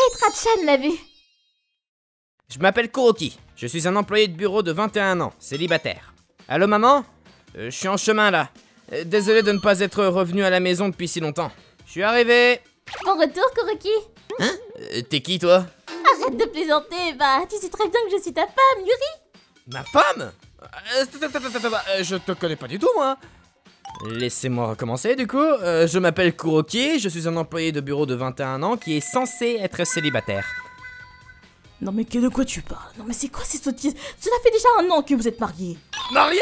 Peut-être Hatchan l'a vu. Je m'appelle Kuroki, je suis un employé de bureau de 21 ans, célibataire. Allô maman? Je suis en chemin là. Désolé de ne pas être revenu à la maison depuis si longtemps. Je suis arrivé. Bon retour, Kuroki. Hein? T'es qui toi? Arrête de plaisanter, bah tu sais très bien que je suis ta femme, Yuri. Ma femme? Je te connais pas du tout moi. Laissez-moi recommencer du coup. Je m'appelle Kuroki, je suis un employé de bureau de 21 ans qui est censé être célibataire. Non mais de quoi tu parles? Non mais c'est quoi ces sottises? Cela fait déjà 1 an que vous êtes mariés. Marié?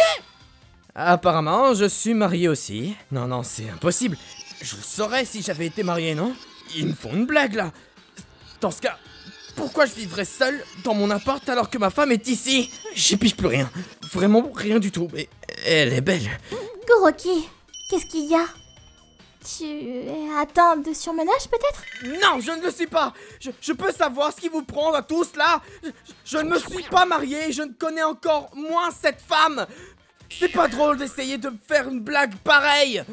Apparemment, je suis marié aussi. Non, c'est impossible. Je le saurais si j'avais été marié, non? Ils me font une blague là. Dans ce cas, pourquoi je vivrais seul dans mon appart alors que ma femme est ici? J'y pige plus rien. Vraiment rien du tout. Mais elle est belle. Kuroki, qu'est-ce qu'il y a? Tu es atteint de surmenage peut-être? Non, je ne le suis pas. Je peux savoir ce qui vous prend à tous là. Je ne me suis pas marié. Je ne connais encore moins cette femme. C'est pas drôle d'essayer de me faire une blague pareille.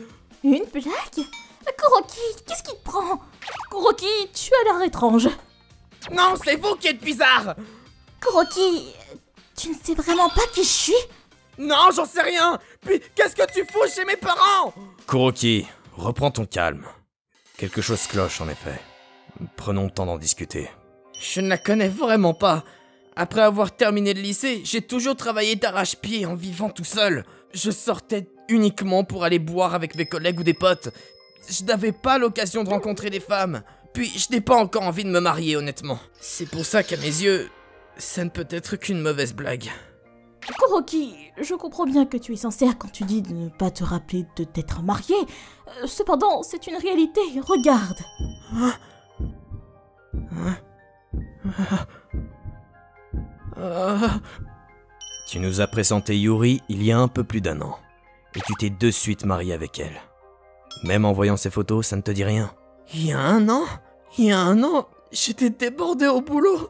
Une blague? Kuroki, qu'est-ce qui te prend? Kuroki, tu as l'air étrange. Non, c'est vous qui êtes bizarre. Kuroki, tu ne sais vraiment pas qui je suis? Non, j'en sais rien. Puis, qu'est-ce que tu fous chez mes parents? Kuroki, reprends ton calme. Quelque chose cloche en effet. Prenons le temps d'en discuter. Je ne la connais vraiment pas. Après avoir terminé le lycée, j'ai toujours travaillé d'arrache-pied en vivant tout seul. Je sortais uniquement pour aller boire avec mes collègues ou des potes. Je n'avais pas l'occasion de rencontrer des femmes. Puis je n'ai pas encore envie de me marier honnêtement. C'est pour ça qu'à mes yeux, ça ne peut être qu'une mauvaise blague. Kuroki, je comprends bien que tu es sincère quand tu dis de ne pas te rappeler de t'être marié. Cependant, c'est une réalité, regarde. Tu nous as présenté Yuri il y a un peu plus d'1 an. Et tu t'es de suite marié avec elle. Même en voyant ces photos, ça ne te dit rien. Il y a 1 an? Il y a 1 an, j'étais débordé au boulot.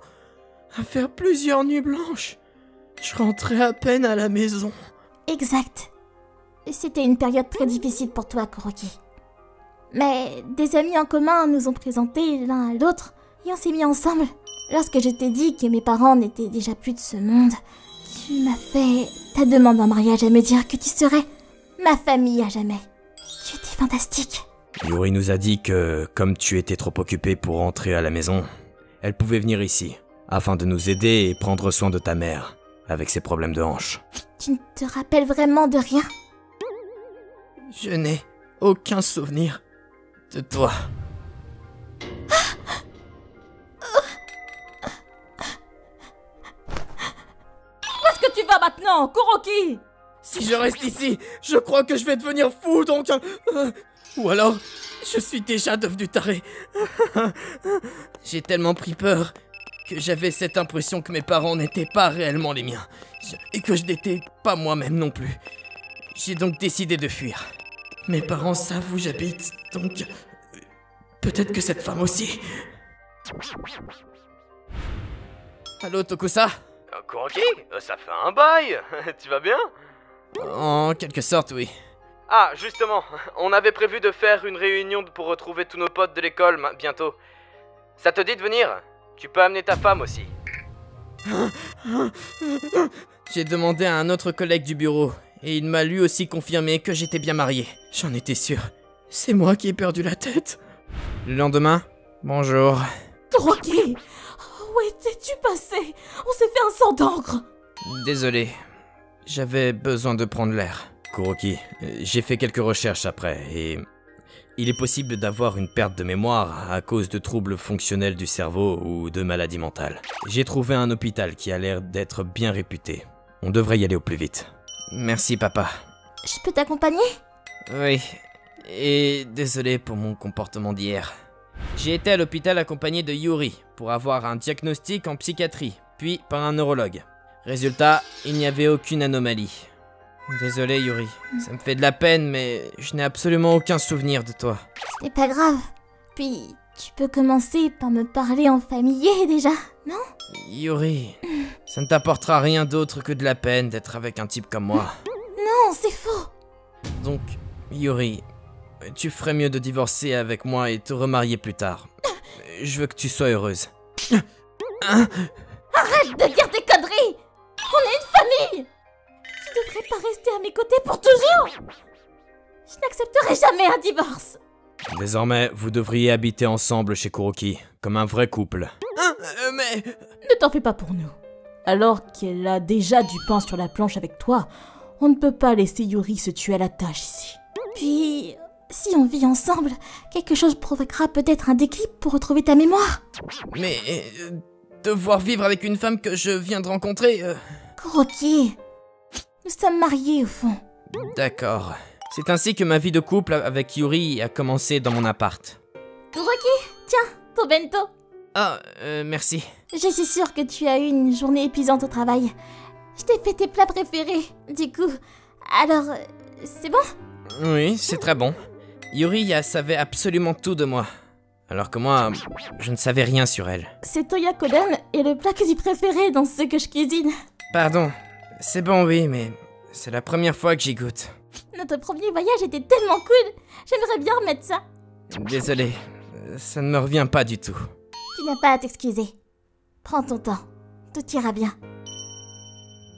À faire plusieurs nuits blanches. Je rentrais à peine à la maison. Exact. C'était une période très difficile pour toi, Kuroki. Mais des amis en commun nous ont présentés l'un à l'autre et on s'est mis ensemble. Lorsque je t'ai dit que mes parents n'étaient déjà plus de ce monde, tu m'as fait ta demande en mariage à me dire que tu serais ma famille à jamais. Tu étais fantastique. Yuri nous a dit que, comme tu étais trop occupé pour rentrer à la maison, elle pouvait venir ici, afin de nous aider et prendre soin de ta mère, avec ses problèmes de hanche. Tu ne te rappelles vraiment de rien? Je n'ai aucun souvenir de toi. Où est-ce que tu vas maintenant, Kuroki? Si je reste ici, je crois que je vais devenir fou, donc... ou alors, je suis déjà devenu taré. J'ai tellement pris peur que j'avais cette impression que mes parents n'étaient pas réellement les miens. Et que je n'étais pas moi-même non plus. J'ai donc décidé de fuir. Mes parents savent où j'habite, donc... peut-être que cette femme aussi. Allô, Tokusa? Kuroki, ça fait un bail. Tu vas bien? En quelque sorte, oui. Ah, justement, on avait prévu de faire une réunion pour retrouver tous nos potes de l'école bientôt. Ça te dit de venir? Tu peux amener ta femme aussi. J'ai demandé à un autre collègue du bureau, et il m'a lui aussi confirmé que j'étais bien marié. J'en étais sûr. C'est moi qui ai perdu la tête. Le lendemain, bonjour. Kuroki, où étais-tu passé? On s'est fait un sang d'encre. Désolé, j'avais besoin de prendre l'air. Kuroki, j'ai fait quelques recherches après, et... il est possible d'avoir une perte de mémoire à cause de troubles fonctionnels du cerveau ou de maladies mentales. J'ai trouvé un hôpital qui a l'air d'être bien réputé. On devrait y aller au plus vite. Merci, papa. Je peux t'accompagner? Oui, et désolé pour mon comportement d'hier. J'ai été à l'hôpital accompagné de Yuri pour avoir un diagnostic en psychiatrie, puis par un neurologue. Résultat, il n'y avait aucune anomalie. Désolé Yuri, ça me fait de la peine, mais je n'ai absolument aucun souvenir de toi. Ce n'est pas grave. Puis, tu peux commencer par me parler en familier déjà, non? Yuri, ça ne t'apportera rien d'autre que de la peine d'être avec un type comme moi. Non, c'est faux. Donc, Yuri, tu ferais mieux de divorcer avec moi et te remarier plus tard. Je veux que tu sois heureuse. Arrête de dire des conneries! On est une famille! Tu devrais pas rester à mes côtés pour toujours! Je n'accepterai jamais un divorce! Désormais, vous devriez habiter ensemble chez Kuroki, comme un vrai couple. Mais... Ne t'en fais pas pour nous. Alors qu'elle a déjà du pain sur la planche avec toi, on ne peut pas laisser Yuri se tuer à la tâche ici. Puis, si on vit ensemble, quelque chose provoquera peut-être un déclic pour retrouver ta mémoire. Mais... devoir vivre avec une femme que je viens de rencontrer... Kuroki, nous sommes mariés au fond. D'accord. C'est ainsi que ma vie de couple avec Yuri a commencé dans mon appart. Kuroki, tiens, ton bento. Ah, merci. Je suis sûre que tu as eu une journée épuisante au travail. Je t'ai fait tes plats préférés, du coup. Alors, c'est bon? Oui, c'est très bon. Yuri savait absolument tout de moi. Alors que moi, je ne savais rien sur elle. C'est Oyakodon et le plat que tu préférais dans ce que je cuisine. Pardon, c'est bon oui, mais c'est la première fois que j'y goûte. Notre premier voyage était tellement cool. J'aimerais bien remettre ça. Désolé, ça ne me revient pas du tout. Tu n'as pas à t'excuser. Prends ton temps. Tout ira bien.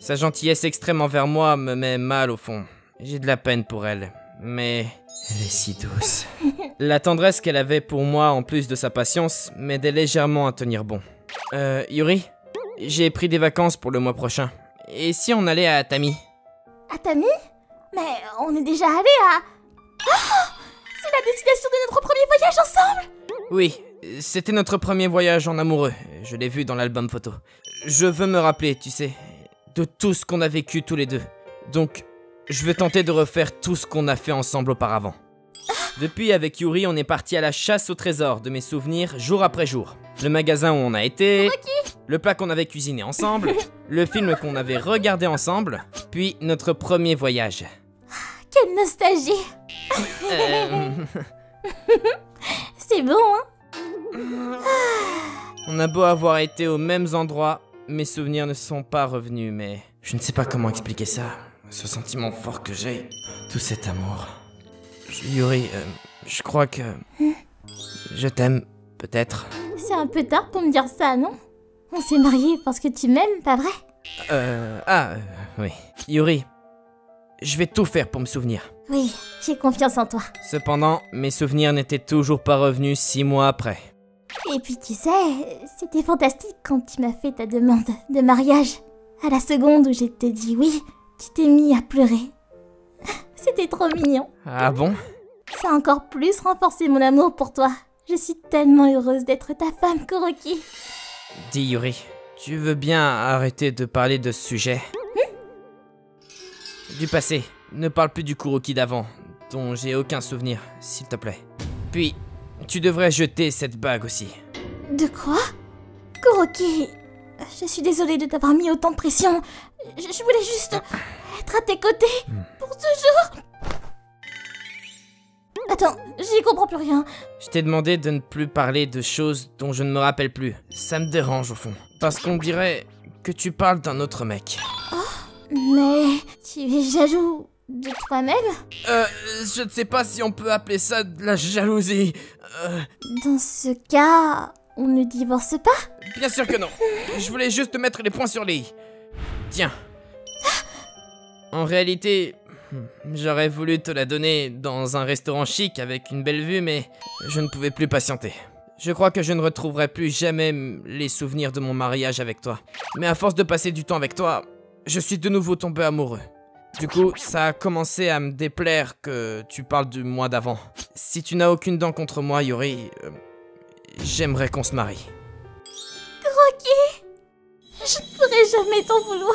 Sa gentillesse extrême envers moi me met mal au fond. J'ai de la peine pour elle, mais elle est si douce. La tendresse qu'elle avait pour moi, en plus de sa patience, m'aidait légèrement à tenir bon. Yuri, j'ai pris des vacances pour le mois prochain. Et si on allait à Atami? Atami? Mais on est déjà allé à... Oh, c'est la destination de notre premier voyage ensemble! Oui, c'était notre premier voyage en amoureux. Je l'ai vu dans l'album photo. Je veux me rappeler, tu sais, de tout ce qu'on a vécu tous les deux. Donc, je vais tenter de refaire tout ce qu'on a fait ensemble auparavant. Depuis, avec Yuri, on est parti à la chasse au trésor de mes souvenirs jour après jour. Le magasin où on a été, le plat qu'on avait cuisiné ensemble, le film qu'on avait regardé ensemble, puis notre premier voyage. Quelle nostalgie! C'est bon, hein? On a beau avoir été aux mêmes endroits, mes souvenirs ne sont pas revenus, mais je ne sais pas comment expliquer ça. Ce sentiment fort que j'ai, tout cet amour. Yuri, je crois que... Je t'aime, peut-être. C'est un peu tard pour me dire ça, non? On s'est mariés parce que tu m'aimes, pas vrai? Oui. Yuri, je vais tout faire pour me souvenir. Oui, j'ai confiance en toi. Cependant, mes souvenirs n'étaient toujours pas revenus 6 mois après. Et puis tu sais, c'était fantastique quand tu m'as fait ta demande de mariage. À la seconde où j'ai te dit oui, tu t'es mis à pleurer. C'était trop mignon. Ah bon? Ça a encore plus renforcé mon amour pour toi. Je suis tellement heureuse d'être ta femme, Kuroki. Dis Yuri, tu veux bien arrêter de parler de ce sujet? Du passé. Ne parle plus du Kuroki d'avant, dont j'ai aucun souvenir, s'il te plaît. Puis, tu devrais jeter cette bague aussi. De quoi? Kuroki, je suis désolée de t'avoir mis autant de pression. Je voulais juste être à tes côtés, pour toujours. Attends, j'y comprends plus rien. Je t'ai demandé de ne plus parler de choses dont je ne me rappelle plus. Ça me dérange au fond. Parce qu'on dirait que tu parles d'un autre mec. Mais tu es jaloux de toi-même? Je ne sais pas si on peut appeler ça de la jalousie. Dans ce cas, on ne divorce pas? Bien sûr que non. Je voulais juste te mettre les points sur les i. Tiens. En réalité, j'aurais voulu te la donner dans un restaurant chic avec une belle vue, mais je ne pouvais plus patienter. Je crois que je ne retrouverai plus jamais les souvenirs de mon mariage avec toi. Mais à force de passer du temps avec toi, je suis de nouveau tombé amoureux. Du coup, ça a commencé à me déplaire que tu parles du mois d'avant. Si tu n'as aucune dent contre moi, Yuri, j'aimerais qu'on se marie. Kuroki, je ne pourrai jamais t'en vouloir.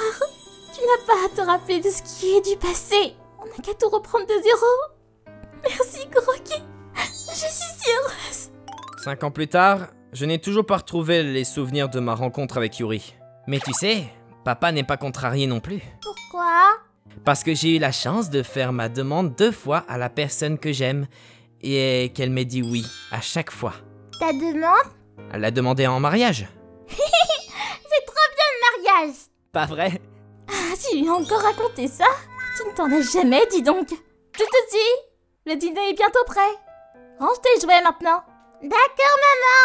Tu n'as pas à te rappeler de ce qui est du passé. On n'a qu'à tout reprendre de zéro. Merci, Kuroki. Je suis si heureuse. 5 ans plus tard, je n'ai toujours pas retrouvé les souvenirs de ma rencontre avec Yuri. Mais tu sais, papa n'est pas contrarié non plus. Pourquoi? Parce que j'ai eu la chance de faire ma demande 2 fois à la personne que j'aime et qu'elle m'ait dit oui à chaque fois. Ta demande? Elle l'a demandé en mariage. C'est trop bien le mariage. Pas vrai? Ah, tu lui as encore raconté ça? Tu ne t'en as jamais, dis donc. Je te dis, le dîner est bientôt prêt. Range tes jouets maintenant. D'accord,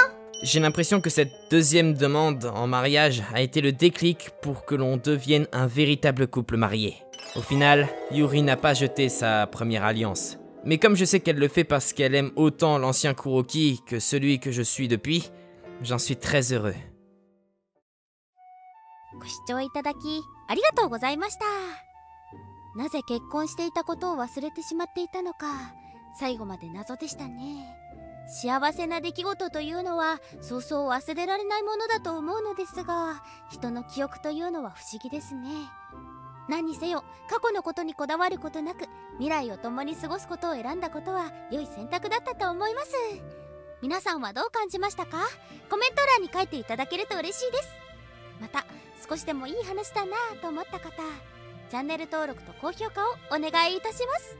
maman. J'ai l'impression que cette deuxième demande en mariage a été le déclic pour que l'on devienne un véritable couple marié. Au final, Yuri n'a pas jeté sa première alliance. Mais comme je sais qu'elle le fait parce qu'elle aime autant l'ancien Kuroki que celui que je suis depuis, j'en suis très heureux. ご視聴いただきありがとうございました。なぜ結婚していたことを忘れてしまっていたのか、最後まで謎でしたね。幸せな出来事というのはそうそう忘れられないものだと思うのですが、人の記憶というのは不思議ですね。何にせよ過去のことにこだわることなく未来を共に過ごすことを選んだことは良い選択だったと思います。皆さんはどう感じましたか？コメント欄に書いていただけると嬉しいです。また少しでもいい話だなぁと思った方、チャンネル登録と高評価をお願いいたします。